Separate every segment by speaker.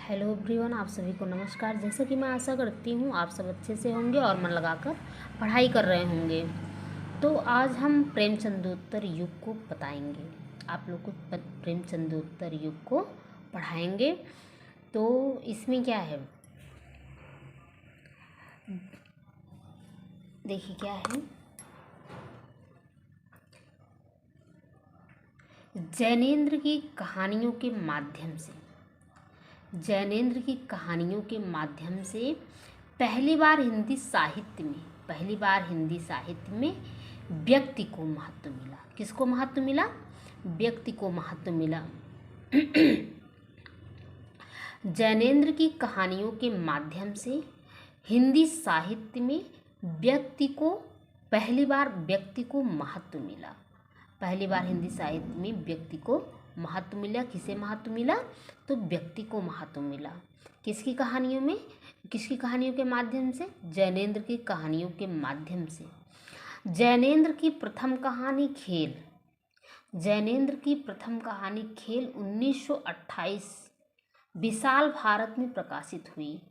Speaker 1: Hello everyone, आप सभी को नमस्कार। जैसे कि मैं आशा करती हूँ आप सब अच्छे से होंगे और मन लगाकर पढ़ाई कर रहे होंगे। तो आज हम प्रेमचंदोत्तर युग को बताएंगे, आप लोग को प्रेमचंदोत्तर युग को पढ़ाएंगे। तो इसमें क्या है, देखिए क्या है। जैनेन्द्र की कहानियों के माध्यम से जैनेन्द्र की कहानियों के माध्यम से पहली बार हिंदी साहित्य में व्यक्ति को महत्व मिला। किसको महत्व मिला? व्यक्ति को महत्व मिला। जैनेन्द्र की कहानियों के माध्यम से हिंदी साहित्य में पहली बार व्यक्ति को महत्व मिला। पहली बार हिंदी साहित्य में व्यक्ति को महत्व मिला। किसे महत्व मिला? तो व्यक्ति को महत्व मिला। किसकी कहानियों के माध्यम से? जैनेन्द्र की कहानियों के माध्यम से। जैनेन्द्र की प्रथम कहानी खेल 1928 विशाल भारत में प्रकाशित हुई।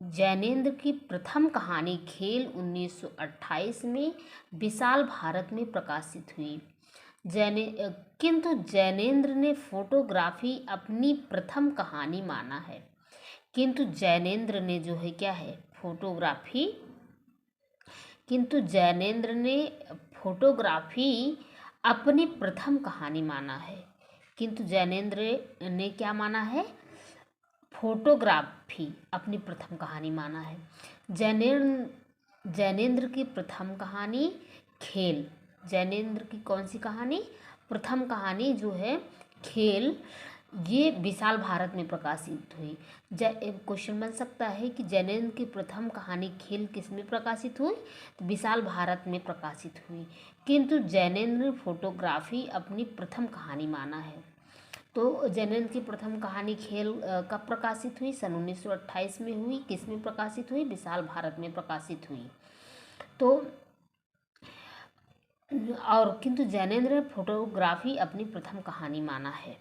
Speaker 1: जैनेन्द्र की प्रथम कहानी खेल 1928 में विशाल भारत में प्रकाशित हुई। किंतु जैनेन्द्र ने फोटोग्राफी अपनी प्रथम कहानी माना है। किंतु जैनेन्द्र ने जो है क्या है, फोटोग्राफी अपनी प्रथम कहानी माना है। किंतु जैनेन्द्र ने क्या माना है? फोटोग्राफी अपनी प्रथम कहानी माना है। जैनेन्द्र की प्रथम कहानी खेल, जैनेन्द्र की कौन सी कहानी? प्रथम कहानी जो है खेल, ये विशाल भारत में प्रकाशित हुई। क्वेश्चन बन सकता है कि जैनेन्द्र की प्रथम कहानी खेल किस में प्रकाशित हुई? तो विशाल भारत में प्रकाशित हुई। किंतु जैनेन्द्र ने फोटोग्राफी अपनी प्रथम कहानी माना है। तो जैनेन्द्र की प्रथम कहानी खेल कब प्रकाशित हुई? सन 1928 में हुई। किस में प्रकाशित हुई? विशाल भारत में प्रकाशित हुई। किंतु जैनेन्द्र ने फोटोग्राफी अपनी प्रथम कहानी माना है।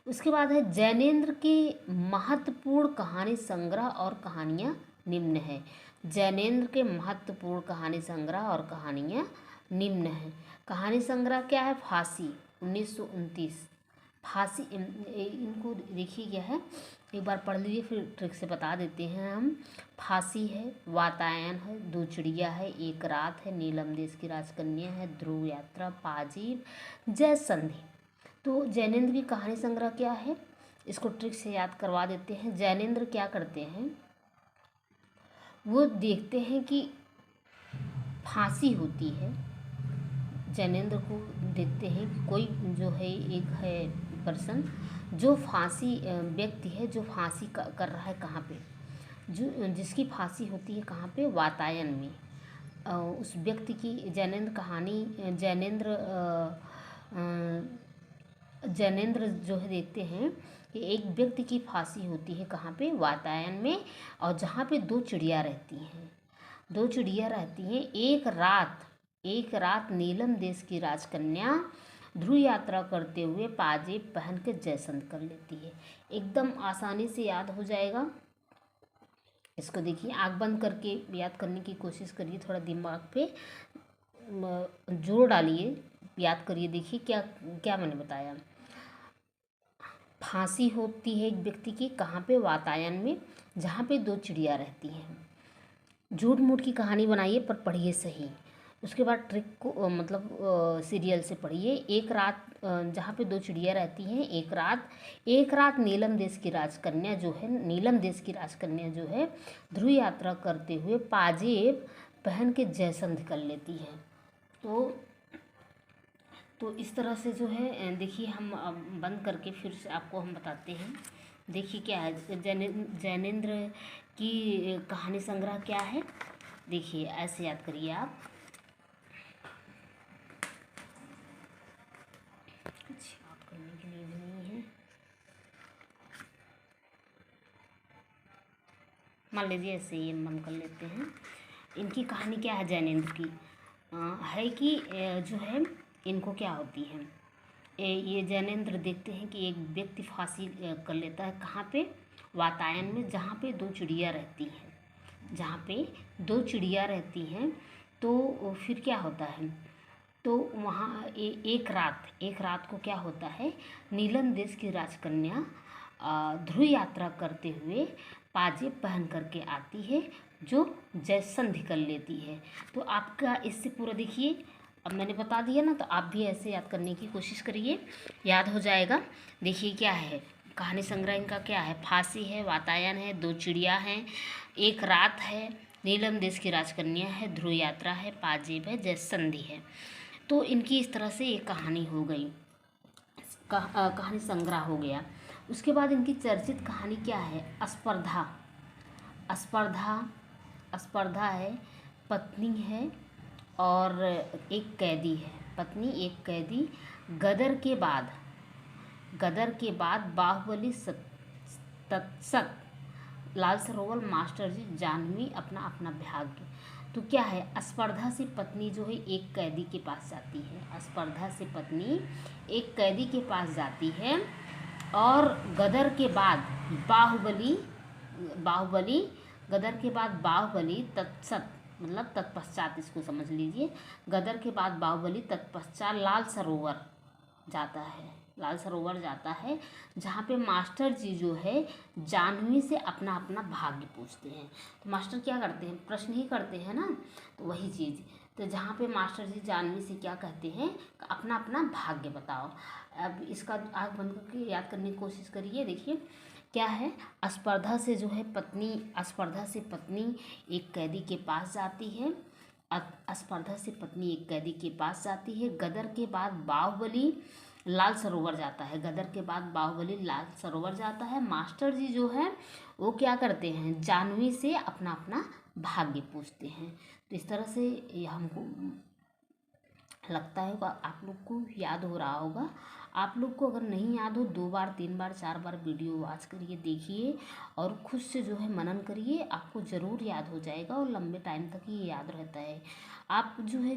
Speaker 1: उसके बाद है जैनेन्द्र की महत्वपूर्ण कहानी संग्रह और कहानियाँ निम्न है। जैनेन्द्र के महत्वपूर्ण कहानी संग्रह और कहानियाँ निम्न है। कहानी संग्रह क्या है? फांसी 1929। फांसी, इनको देखिए क्या है, एक बार पढ़ लीजिए फिर ट्रिक से बता देते हैं हम। फांसी है, वातायन है, दो चिड़िया है, एक रात है, नीलम देश की राजकन्या है, ध्रुव यात्रा, पाजीब, जय संधि। तो जैनेन्द्र की कहानी संग्रह क्या है, इसको ट्रिक से याद करवा देते हैं। जैनेन्द्र क्या करते हैं, वो देखते हैं कि फांसी होती है। जैनेन्द्र को देखते हैं कि कोई जो है, एक है पर्सन जो फांसी, व्यक्ति है जो फांसी कर रहा है। कहाँ पे? जिसकी फांसी होती है कहाँ पे? वातायन में। उस व्यक्ति की जैनेन्द्र जो है देखते हैं कि एक व्यक्ति की फांसी होती है कहाँ पे? वातायन में। और जहाँ पे दो चिड़िया रहती हैं। एक रात नीलम देश की राजकन्या ध्रुव यात्रा करते हुए पाजेब पहन के जयसंध कर लेती है। एकदम आसानी से याद हो जाएगा। इसको देखिए, आँख बंद करके याद करने की कोशिश करिए, थोड़ा दिमाग पे जोर डालिए, याद करिए। देखिए क्या क्या मैंने बताया। फांसी होती है एक व्यक्ति की कहाँ पे? वातायन में, जहाँ पे दो चिड़िया रहती हैं। झूठ मूठ की कहानी बनाइए पर पढ़िए सही। उसके बाद ट्रिक को सीरियल से पढ़िए। एक रात, जहाँ पे दो चिड़िया रहती हैं, एक रात नीलम देश की राजकन्या जो है ध्रुव यात्रा करते हुए पाजेब पहन के जयसंध कर लेती है। तो इस तरह से जो है, देखिए हम बंद करके फिर से आपको हम बताते हैं। देखिए क्या है, जैनेन्द्र की कहानी संग्रह क्या है, देखिए ऐसे याद करिए आप। याद करने के लिए भी नहीं है। मान लीजिए ऐसे ही हम बंद कर लेते हैं। इनकी कहानी क्या है जैनेन्द्र की? है कि जो है इनको क्या होती है, ये जैनेन्द्र देखते हैं कि एक व्यक्ति फांसी कर लेता है। कहाँ पे? वातायन में जहाँ पे दो चिड़िया रहती हैं, जहाँ पे दो चिड़िया रहती हैं, तो फिर क्या होता है, तो वहाँ एक रात को क्या होता है, नीलम देश की राजकन्या ध्रुव यात्रा करते हुए पाजेब पहन करके आती है, जो जयसंधि कर लेती है। तो आपका इससे पूरा देखिए, अब मैंने बता दिया ना, तो आप भी ऐसे याद करने की कोशिश करिए, याद हो जाएगा। देखिए क्या है कहानी संग्रह इनका, क्या है, फांसी है, वातायन है, दो चिड़िया हैं, एक रात है, नीलम देश की राजकन्या है, ध्रुव यात्रा है, पाजेब है, जयसंधि है। तो इनकी इस तरह से एक कहानी हो गई, कहानी संग्रह हो गया। उसके बाद इनकी चर्चित कहानी क्या है, स्पर्धा। स्पर्धा स्पर्धा है, पत्नी है और एक कैदी है, पत्नी एक कैदी। गदर के बाद बाहुबली तत्सक, लाल सरोवर, मास्टर जी, जाह्नवी, अपना अपना भाग्य। तो क्या है, स्पर्धा से पत्नी जो है एक कैदी के पास जाती है, स्पर्धा से पत्नी एक कैदी के पास जाती है, और गदर के बाद बाहुबली गदर के बाद बाहुबली तत्सत, मतलब तत्पश्चात इसको समझ लीजिए, गदर के बाद बाहुबली तत्पश्चात लाल सरोवर जाता है, जहाँ पे मास्टर जी जो है जाह्नवी से अपना अपना भाग्य पूछते हैं। तो मास्टर क्या करते हैं, प्रश्न ही करते हैं ना, तो वही चीज़। तो जहाँ पे मास्टर जी जाह्नवी से क्या कहते हैं, अपना अपना भाग्य बताओ। अब इसका आँख बंद करके याद करने की कोशिश करिए। देखिए क्या है, स्पर्धा से पत्नी एक कैदी के पास जाती है, गदर के बाद बाहुबली लाल सरोवर जाता है, मास्टर जी जो है वो क्या करते हैं, जाह्नवी से अपना अपना भाग्य पूछते हैं। तो इस तरह से ये हमको लगता है आप लोग को याद हो रहा होगा। आप लोग को अगर नहीं याद हो, 2 बार 3 बार 4 बार वीडियो वॉच करिए, देखिए और खुद से जो है मनन करिए, आपको ज़रूर याद हो जाएगा और लंबे टाइम तक ये याद रहता है। आप जो है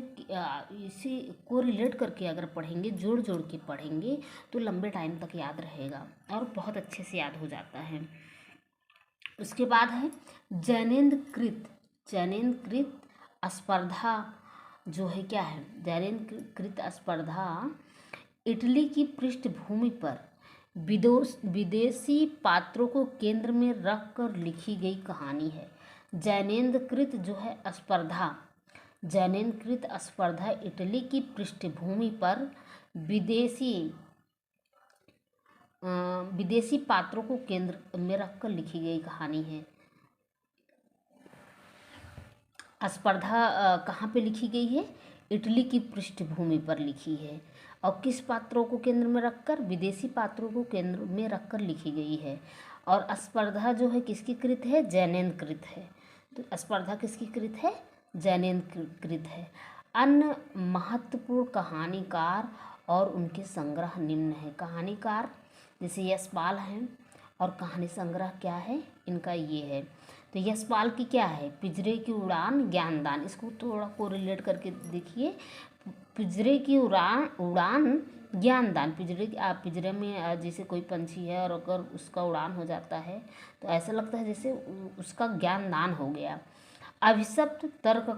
Speaker 1: इसे को रिलेट करके अगर पढ़ेंगे, जोड़ जोड़ के पढ़ेंगे, तो लंबे टाइम तक याद रहेगा और बहुत अच्छे से याद हो जाता है। उसके बाद है जैनेन्द्र कृत स्पर्धा, जो है क्या है, जैनेन्द्र कृत स्पर्धा इटली की पृष्ठभूमि पर विदेशी पात्रों को केंद्र में रखकर लिखी गई कहानी है। जैनेन्द्र कृत स्पर्धा इटली की पृष्ठभूमि पर विदेशी पात्रों को केंद्र में रखकर लिखी गई कहानी है। स्पर्धा कहाँ पे लिखी गई है, इटली की पृष्ठभूमि पर लिखी है, और किस पात्रों को केंद्र में रखकर, विदेशी पात्रों को केंद्र में रखकर लिखी गई है। और स्पर्धा जो है किसकी कृत है, जैनेन्द्र कृत है। तो स्पर्धा किसकी कृत है, जैनेन्द्र कृत है। अन्य महत्वपूर्ण कहानीकार और उनके संग्रह निम्न है। कहानीकार जैसे यशपाल हैं, और कहानी संग्रह क्या है इनका, ये है। तो यशपाल की क्या है, पिंजरे की उड़ान, ज्ञानदान। इसको थोड़ा कोरिलेट करके देखिए, पिंजरे की उड़ान ज्ञानदान। पिंजरे में जैसे कोई पंछी है और अगर उसका उड़ान हो जाता है तो ऐसा लगता है जैसे उसका ज्ञानदान हो गया। अभिशप्त तर्क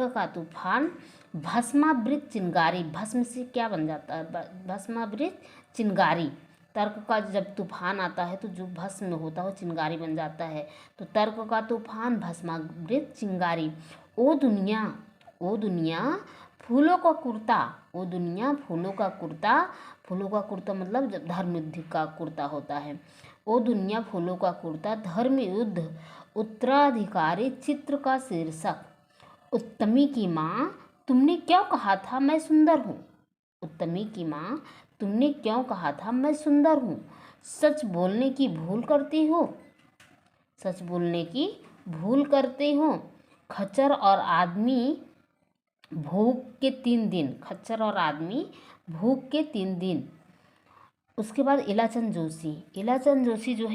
Speaker 1: का तूफान, भस्मावृत चिंगारी। भस्म से क्या बन जाता है, भस्मावृत चिंगारी। तर्क का जब तूफान आता है तो जो भस्म होता है वो चिंगारी बन जाता है। तो तर्क का तूफान, भस्मावृत चिंगारी। ओ दुनिया फूलों का कुर्ता, फूलों का कुर्ता मतलब जब धर्म युद्ध का कुर्ता होता है। ओ दुनिया फूलों का कुर्ता, धर्म युद्ध उत्तराधिकारी चित्र का शीर्षक। उत्तमी की माँ, तुमने क्यों कहा था मैं सुंदर हूँ। उत्तमी की माँ, तुमने क्यों कहा था मैं सुंदर हूँ। सच बोलने की भूल करती हो। खच्चर और आदमी भूख के 3 दिन। उसके बाद इलाचंद जोशी जो है